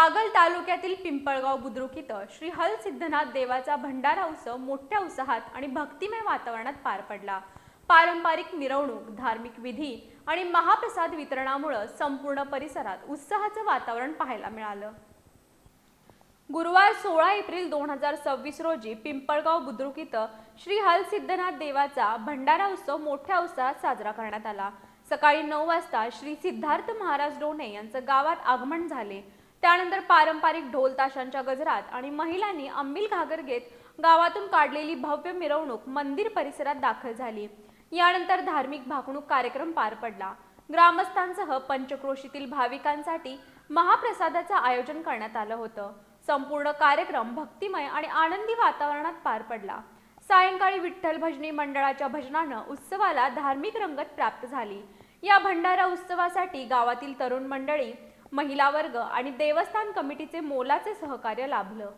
कागल तालुक्यातील पिंपळगाव बुद्रुक इथं श्री हल सिद्धनाथ देवाचा भंडारा उत्सव मोठ्या उत्साहात आणि भक्तिमय वातावरणात पार पडला। पारंपरिक मिरवणूक, धार्मिक विधी आणि महाप्रसाद वितरणामुळे संपूर्ण परिसरात उत्साहाचं वातावरण पाहायला मिळालं। गुरुवार 16 एप्रिल 2026 रोजी पिंपळगाव बुद्रुक इथं श्री हल सिद्धनाथ देवाचा भंडारा उत्सव मोठ्या उत्साहात साजरा करण्यात आला। सकाळी 9 वाजता श्री सिद्धार्थ महाराज डोणे यांचं गावात आगमन झाले। त्यानंतर पारंपरिक ढोल ताशांच्या गजरात आणि महिलांनी अंबिल घागर घेत गावातून काढलेली भव्य मिरवणूक मंदिर परिसरात दाखल झाली। यानंतर धार्मिक भाकणूक कार्यक्रम पार पडला। ग्रामस्थांसह पंचक्रोशीतील भाविकांसाठी महाप्रसादाचं आयोजन करण्यात आलं होतं। संपूर्ण कार्यक्रम भक्तिमय आणि आनंदी वातावरणात पार पडला। सायंकाळी विठ्ठल भजनी मंडळाच्या भजनानं उत्सवाला धार्मिक रंगत प्राप्त झाली। या भंडारा उत्सवासाठी गावातील तरुण मंडळी, महिला वर्ग आणि देवस्थान कमिटीचे मोलाचे सहकार्य लाभलं।